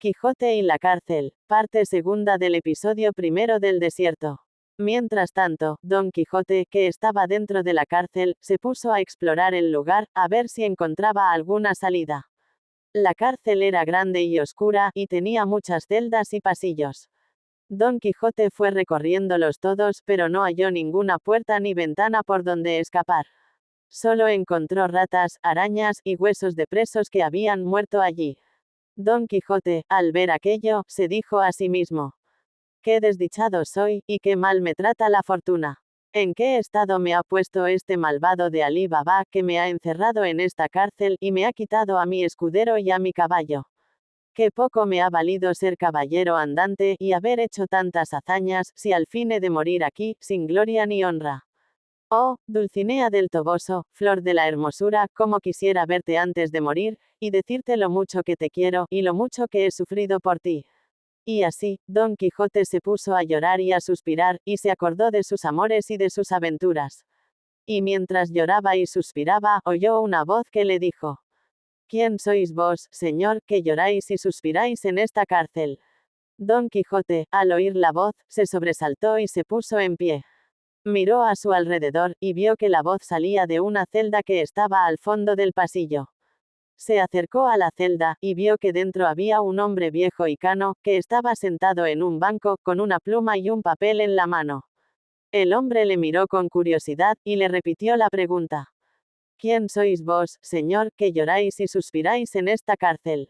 Quijote y la cárcel, parte segunda del episodio primero del desierto. Mientras tanto, Don Quijote, que estaba dentro de la cárcel, se puso a explorar el lugar, a ver si encontraba alguna salida. La cárcel era grande y oscura, y tenía muchas celdas y pasillos. Don Quijote fue recorriéndolos todos, pero no halló ninguna puerta ni ventana por donde escapar. Solo encontró ratas, arañas, y huesos de presos que habían muerto allí. Don Quijote, al ver aquello, se dijo a sí mismo: «Qué desdichado soy, y qué mal me trata la fortuna. ¿En qué estado me ha puesto este malvado de Alí Babá, que me ha encerrado en esta cárcel, y me ha quitado a mi escudero y a mi caballo? Qué poco me ha valido ser caballero andante, y haber hecho tantas hazañas, si al fin he de morir aquí, sin gloria ni honra. Oh, Dulcinea del Toboso, flor de la hermosura, cómo quisiera verte antes de morir, y decirte lo mucho que te quiero, y lo mucho que he sufrido por ti». Y así, Don Quijote se puso a llorar y a suspirar, y se acordó de sus amores y de sus aventuras. Y mientras lloraba y suspiraba, oyó una voz que le dijo: «¿Quién sois vos, señor, que lloráis y suspiráis en esta cárcel?». Don Quijote, al oír la voz, se sobresaltó y se puso en pie. Miró a su alrededor, y vio que la voz salía de una celda que estaba al fondo del pasillo. Se acercó a la celda, y vio que dentro había un hombre viejo y cano, que estaba sentado en un banco, con una pluma y un papel en la mano. El hombre le miró con curiosidad, y le repitió la pregunta: «¿Quién sois vos, señor, que lloráis y suspiráis en esta cárcel?».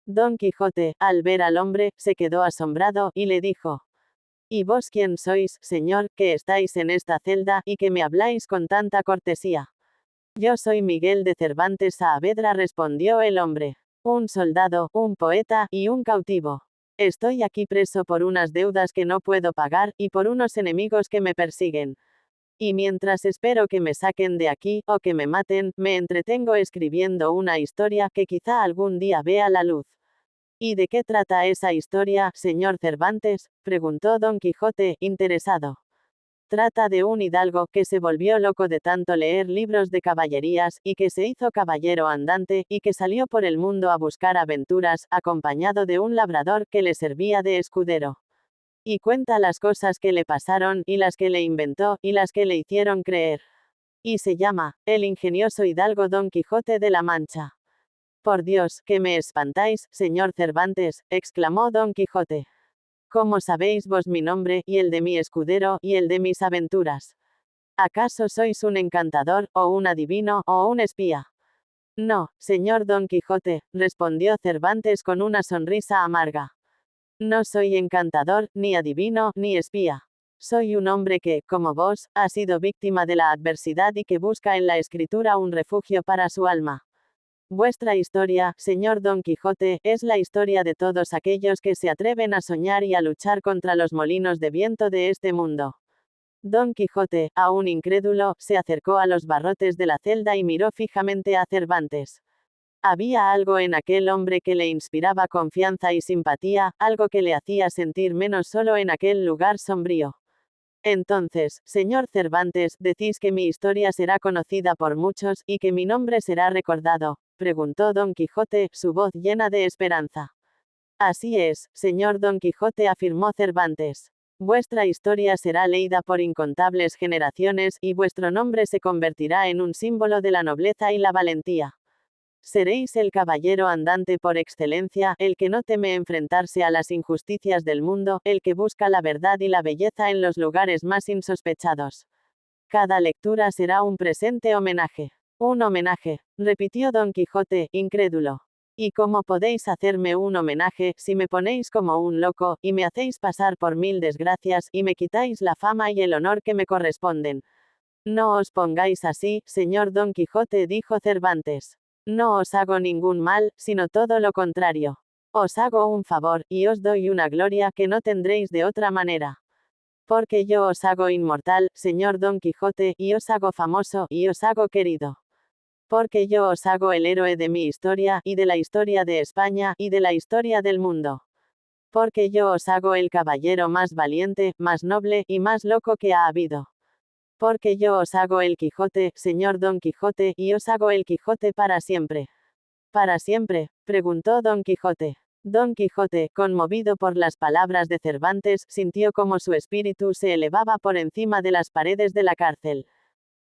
Don Quijote, al ver al hombre, se quedó asombrado, y le dijo: «¿Y vos quién sois, señor, que estáis en esta celda, y que me habláis con tanta cortesía?». «Yo soy Miguel de Cervantes Saavedra», respondió el hombre. «Un soldado, un poeta, y un cautivo. Estoy aquí preso por unas deudas que no puedo pagar, y por unos enemigos que me persiguen. Y mientras espero que me saquen de aquí, o que me maten, me entretengo escribiendo una historia que quizá algún día vea la luz». «¿Y de qué trata esa historia, señor Cervantes?», preguntó Don Quijote, interesado. «Trata de un hidalgo que se volvió loco de tanto leer libros de caballerías, y que se hizo caballero andante, y que salió por el mundo a buscar aventuras, acompañado de un labrador que le servía de escudero. Y cuenta las cosas que le pasaron, y las que le inventó, y las que le hicieron creer. Y se llama El ingenioso hidalgo Don Quijote de la Mancha». «Por Dios, que me espantáis, señor Cervantes», exclamó Don Quijote. «¿Cómo sabéis vos mi nombre, y el de mi escudero, y el de mis aventuras? ¿Acaso sois un encantador, o un adivino, o un espía?». «No, señor Don Quijote», respondió Cervantes con una sonrisa amarga. «No soy encantador, ni adivino, ni espía. Soy un hombre que, como vos, ha sido víctima de la adversidad y que busca en la escritura un refugio para su alma. Vuestra historia, señor Don Quijote, es la historia de todos aquellos que se atreven a soñar y a luchar contra los molinos de viento de este mundo». Don Quijote, aún incrédulo, se acercó a los barrotes de la celda y miró fijamente a Cervantes. Había algo en aquel hombre que le inspiraba confianza y simpatía, algo que le hacía sentir menos solo en aquel lugar sombrío. «Entonces, señor Cervantes, decís que mi historia será conocida por muchos, y que mi nombre será recordado», preguntó Don Quijote, su voz llena de esperanza. «Así es, señor Don Quijote», afirmó Cervantes. «Vuestra historia será leída por incontables generaciones, y vuestro nombre se convertirá en un símbolo de la nobleza y la valentía. Seréis el caballero andante por excelencia, el que no teme enfrentarse a las injusticias del mundo, el que busca la verdad y la belleza en los lugares más insospechados. Cada lectura será un presente homenaje». «Un homenaje», repitió Don Quijote, incrédulo. «¿Y cómo podéis hacerme un homenaje, si me ponéis como un loco, y me hacéis pasar por mil desgracias, y me quitáis la fama y el honor que me corresponden?» «No os pongáis así, señor Don Quijote», dijo Cervantes. «No os hago ningún mal, sino todo lo contrario. Os hago un favor, y os doy una gloria que no tendréis de otra manera. Porque yo os hago inmortal, señor Don Quijote, y os hago famoso, y os hago querido. Porque yo os hago el héroe de mi historia, y de la historia de España, y de la historia del mundo. Porque yo os hago el caballero más valiente, más noble, y más loco que ha habido. Porque yo os hago el Quijote, señor Don Quijote, y os hago el Quijote para siempre». «¿Para siempre?», preguntó Don Quijote. Don Quijote, conmovido por las palabras de Cervantes, sintió como su espíritu se elevaba por encima de las paredes de la cárcel.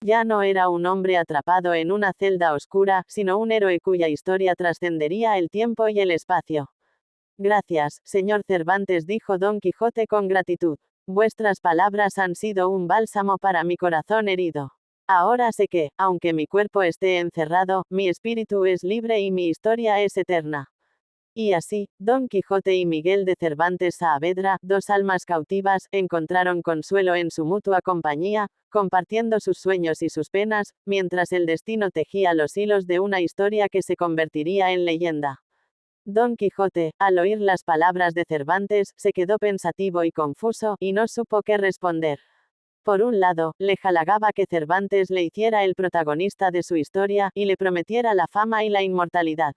Ya no era un hombre atrapado en una celda oscura, sino un héroe cuya historia trascendería el tiempo y el espacio. Gracias, señor Cervantes, dijo Don Quijote con gratitud. Vuestras palabras han sido un bálsamo para mi corazón herido. Ahora sé que, aunque mi cuerpo esté encerrado, mi espíritu es libre y mi historia es eterna. Y así, Don Quijote y Miguel de Cervantes Saavedra, dos almas cautivas, encontraron consuelo en su mutua compañía, compartiendo sus sueños y sus penas, mientras el destino tejía los hilos de una historia que se convertiría en leyenda. Don Quijote, al oír las palabras de Cervantes, se quedó pensativo y confuso, y no supo qué responder. Por un lado, le halagaba que Cervantes le hiciera el protagonista de su historia, y le prometiera la fama y la inmortalidad.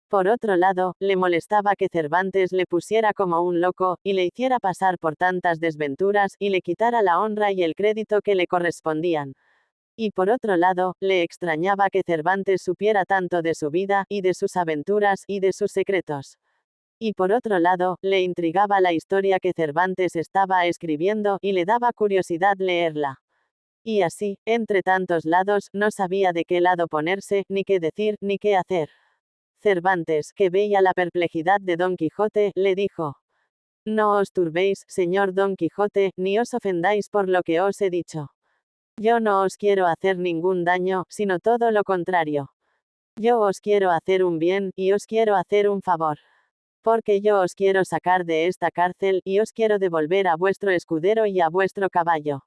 Por otro lado, le molestaba que Cervantes le pusiera como un loco, y le hiciera pasar por tantas desventuras, y le quitara la honra y el crédito que le correspondían. Y por otro lado, le extrañaba que Cervantes supiera tanto de su vida, y de sus aventuras, y de sus secretos. Y por otro lado, le intrigaba la historia que Cervantes estaba escribiendo, y le daba curiosidad leerla. Y así, entre tantos lados, no sabía de qué lado ponerse, ni qué decir, ni qué hacer. Cervantes, que veía la perplejidad de Don Quijote, le dijo: No os turbéis, señor Don Quijote, ni os ofendáis por lo que os he dicho. Yo no os quiero hacer ningún daño, sino todo lo contrario. Yo os quiero hacer un bien, y os quiero hacer un favor. Porque yo os quiero sacar de esta cárcel, y os quiero devolver a vuestro escudero y a vuestro caballo.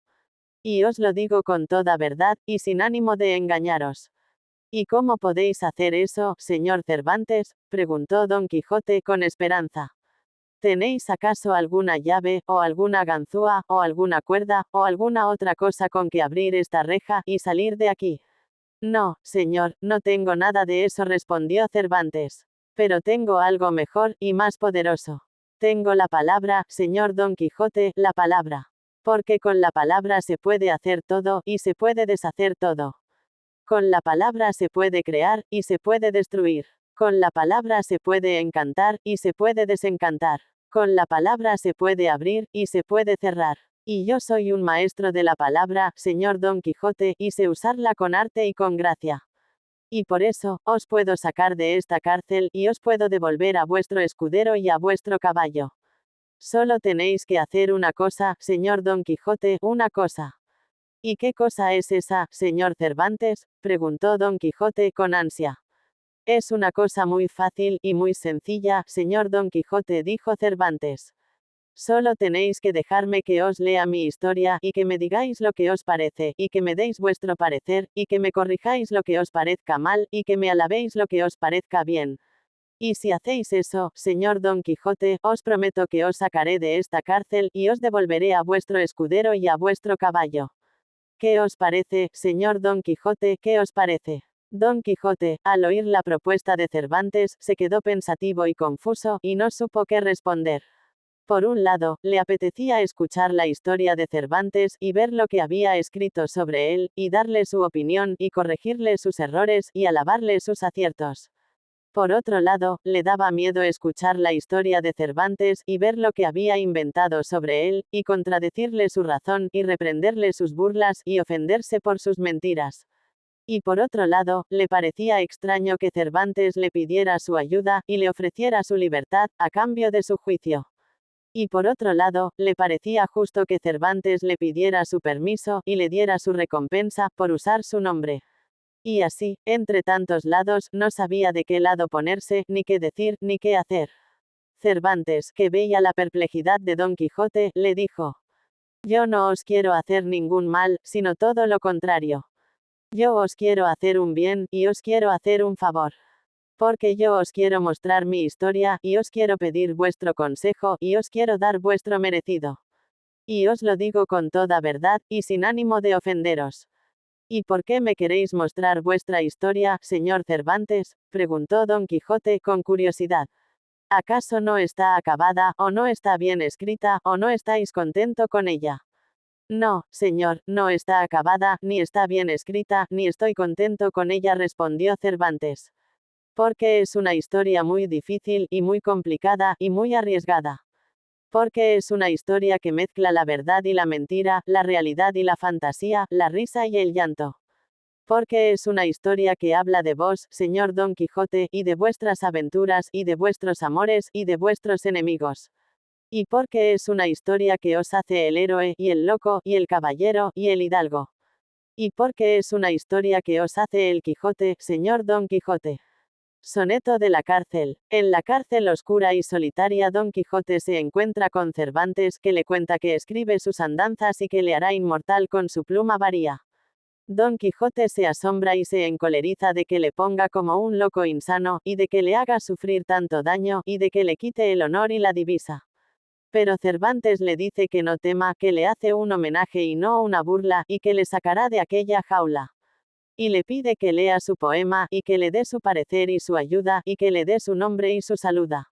Y os lo digo con toda verdad, y sin ánimo de engañaros. ¿Y cómo podéis hacer eso, señor Cervantes?, preguntó Don Quijote con esperanza. ¿Tenéis acaso alguna llave, o alguna ganzúa, o alguna cuerda, o alguna otra cosa con que abrir esta reja, y salir de aquí? No, señor, no tengo nada de eso, respondió Cervantes. Pero tengo algo mejor, y más poderoso. Tengo la palabra, señor Don Quijote, la palabra. Porque con la palabra se puede hacer todo, y se puede deshacer todo. Con la palabra se puede crear, y se puede destruir. Con la palabra se puede encantar, y se puede desencantar. Con la palabra se puede abrir, y se puede cerrar. Y yo soy un maestro de la palabra, señor Don Quijote, y sé usarla con arte y con gracia. Y por eso, os puedo sacar de esta cárcel, y os puedo devolver a vuestro escudero y a vuestro caballo. Solo tenéis que hacer una cosa, señor Don Quijote, una cosa. ¿Y qué cosa es esa, señor Cervantes?, preguntó Don Quijote con ansia. Es una cosa muy fácil, y muy sencilla, señor Don Quijote, dijo Cervantes. Solo tenéis que dejarme que os lea mi historia, y que me digáis lo que os parece, y que me deis vuestro parecer, y que me corrijáis lo que os parezca mal, y que me alabéis lo que os parezca bien. Y si hacéis eso, señor Don Quijote, os prometo que os sacaré de esta cárcel, y os devolveré a vuestro escudero y a vuestro caballo. ¿Qué os parece, señor Don Quijote, qué os parece? Don Quijote, al oír la propuesta de Cervantes, se quedó pensativo y confuso, y no supo qué responder. Por un lado, le apetecía escuchar la historia de Cervantes, y ver lo que había escrito sobre él, y darle su opinión, y corregirle sus errores, y alabarle sus aciertos. Por otro lado, le daba miedo escuchar la historia de Cervantes, y ver lo que había inventado sobre él, y contradecirle su razón, y reprenderle sus burlas, y ofenderse por sus mentiras. Y por otro lado, le parecía extraño que Cervantes le pidiera su ayuda, y le ofreciera su libertad, a cambio de su juicio. Y por otro lado, le parecía justo que Cervantes le pidiera su permiso, y le diera su recompensa, por usar su nombre. Y así, entre tantos lados, no sabía de qué lado ponerse, ni qué decir, ni qué hacer. Cervantes, que veía la perplejidad de Don Quijote, le dijo: Yo no os quiero hacer ningún mal, sino todo lo contrario. Yo os quiero hacer un bien, y os quiero hacer un favor. Porque yo os quiero mostrar mi historia, y os quiero pedir vuestro consejo, y os quiero dar vuestro merecido. Y os lo digo con toda verdad, y sin ánimo de ofenderos. ¿Y por qué me queréis mostrar vuestra historia, señor Cervantes?, preguntó Don Quijote con curiosidad. ¿Acaso no está acabada, o no está bien escrita, o no estáis contento con ella? No, señor, no está acabada, ni está bien escrita, ni estoy contento con ella, respondió Cervantes. Porque es una historia muy difícil, y muy complicada, y muy arriesgada. Porque es una historia que mezcla la verdad y la mentira, la realidad y la fantasía, la risa y el llanto. Porque es una historia que habla de vos, señor Don Quijote, y de vuestras aventuras, y de vuestros amores, y de vuestros enemigos. Y porque es una historia que os hace el héroe, y el loco, y el caballero, y el hidalgo. Y porque es una historia que os hace el Quijote, señor Don Quijote. Soneto de la cárcel. En la cárcel oscura y solitaria Don Quijote se encuentra con Cervantes, que le cuenta que escribe sus andanzas y que le hará inmortal con su pluma varía. Don Quijote se asombra y se encoleriza de que le ponga como un loco insano, y de que le haga sufrir tanto daño, y de que le quite el honor y la divisa. Pero Cervantes le dice que no tema, que le hace un homenaje y no una burla, y que le sacará de aquella jaula. Y le pide que lea su poema, y que le dé su parecer y su ayuda, y que le dé su nombre y su saluda.